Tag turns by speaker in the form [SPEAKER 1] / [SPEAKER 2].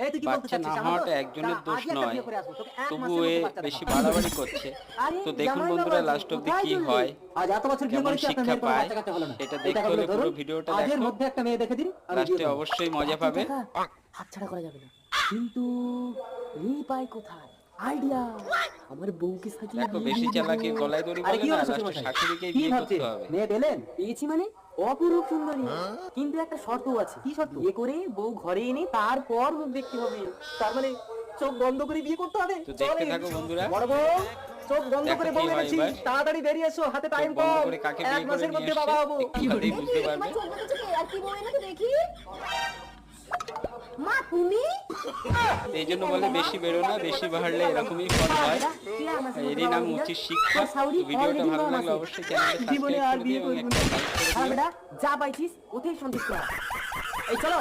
[SPEAKER 1] এই তুই কি বলতে
[SPEAKER 2] বাচ্চা না
[SPEAKER 1] চাচ্ছিস? জানো তো?
[SPEAKER 2] হওয়াটা একজনের
[SPEAKER 1] তা
[SPEAKER 2] দোষ
[SPEAKER 1] আজই একটা
[SPEAKER 2] নয়,
[SPEAKER 1] বিয়ে করে আসবো। তোকে এক
[SPEAKER 2] তবু
[SPEAKER 1] মাসের
[SPEAKER 2] এ
[SPEAKER 1] মধ্যে বাচ্চা
[SPEAKER 2] বেশি
[SPEAKER 1] দেখাবো।
[SPEAKER 2] বাড়াবাড়ি করছে।
[SPEAKER 1] আরে
[SPEAKER 2] তো দেখুন
[SPEAKER 1] জামাই
[SPEAKER 2] বন্ধুরা
[SPEAKER 1] বাবাজি,
[SPEAKER 2] লাস্ট অব্দি
[SPEAKER 1] কোথায়
[SPEAKER 2] কি
[SPEAKER 1] চললি?
[SPEAKER 2] হয়,
[SPEAKER 1] আজ এত বছর বিয়ে
[SPEAKER 2] কেমন
[SPEAKER 1] করেছি একটা
[SPEAKER 2] শিক্ষা
[SPEAKER 1] মেয়ের কোনো
[SPEAKER 2] পায়,
[SPEAKER 1] বাচ্চা কাচ্চা হলো না।
[SPEAKER 2] সেটা
[SPEAKER 1] এই
[SPEAKER 2] দেখতে
[SPEAKER 1] টাকাগুলো
[SPEAKER 2] হলে পুরো
[SPEAKER 1] ধরুন,
[SPEAKER 2] ভিডিওটা
[SPEAKER 1] আজের
[SPEAKER 2] দেখো।
[SPEAKER 1] মধ্যে একটা মেয়ে দেখে দিন, আমি বিয়ে
[SPEAKER 2] লাস্টে
[SPEAKER 1] করবো।
[SPEAKER 2] অবশ্যই মজা
[SPEAKER 1] এত
[SPEAKER 2] পাবে।
[SPEAKER 1] টাকা হাতছাড়া করা যাবে না। কিন্তু এই পায় কোথায়? আইডিয়া! আমার বউকে সাজিয়ে
[SPEAKER 2] দেখো
[SPEAKER 1] বিয়ে
[SPEAKER 2] বেশি
[SPEAKER 1] দিয়ে
[SPEAKER 2] চালাকি
[SPEAKER 1] দেবো।
[SPEAKER 2] গলায় দড়ি
[SPEAKER 1] আরে
[SPEAKER 2] বলে
[SPEAKER 1] কি
[SPEAKER 2] না,
[SPEAKER 1] হলো শ্বশুর
[SPEAKER 2] লাস্টে
[SPEAKER 1] মশাই?
[SPEAKER 2] শাশুড়িকেই
[SPEAKER 1] কি
[SPEAKER 2] বিয়ে করতে
[SPEAKER 1] ভাবছেন?
[SPEAKER 2] হবে।
[SPEAKER 1] মেয়ে পেলেন? পেয়েছি মানে অপরূপ সুন্দরী, কিন্তু একটা শর্ত আছে। কি শর্ত? বিয়ে করে বউ ঘরে এনে তারপর মুখ দেখতে হবে। তার মানে চোখ বন্ধ করে বিয়ে করতে হবে।
[SPEAKER 2] তো দেখতে
[SPEAKER 1] চলেন।
[SPEAKER 2] থাকো বন্ধুরা,
[SPEAKER 1] বড় বউ, চোখ বন্ধ
[SPEAKER 2] দেখো
[SPEAKER 1] করে
[SPEAKER 2] কি
[SPEAKER 1] বউ
[SPEAKER 2] হয়
[SPEAKER 1] এনেছি,
[SPEAKER 2] এবার।
[SPEAKER 1] তাড়াতাড়ি বেরিয়ে এসো, হাতে
[SPEAKER 2] চোখ
[SPEAKER 1] টাইম
[SPEAKER 2] বন্ধ
[SPEAKER 1] কম।
[SPEAKER 2] করে কাকে
[SPEAKER 1] এক
[SPEAKER 2] বিয়ে করে
[SPEAKER 1] মাসের
[SPEAKER 2] নিয়ে
[SPEAKER 1] মধ্যে
[SPEAKER 2] আসছে
[SPEAKER 1] বাবা হবো।
[SPEAKER 2] একটু বাদেই বুঝতে
[SPEAKER 3] এই
[SPEAKER 2] পারবে।
[SPEAKER 3] তোমার চোখ দেখেছো কি? আর কি বউ এনেছো দেখি। মা তুমি?
[SPEAKER 2] এই জন্য বলে বেশি বেরো না, বেশি বাড়লে এরকমই ফল হয়। এরই নাম উচিত শিক্ষা। তো ভিডিওটা ভালো লাগলে অবশ্যই চ্যানেলটা
[SPEAKER 1] জীবনে
[SPEAKER 2] সাবস্ক্রাইব
[SPEAKER 1] আর
[SPEAKER 2] করে
[SPEAKER 1] বিয়ে
[SPEAKER 2] দিও এবং
[SPEAKER 1] করবো
[SPEAKER 2] একটা
[SPEAKER 1] না।
[SPEAKER 2] লাইক করে
[SPEAKER 1] হ্যাঁ
[SPEAKER 2] দিও।
[SPEAKER 1] বেটা, যা পাইছিস ওতেই সন্তুষ্ট হ। এই চলো।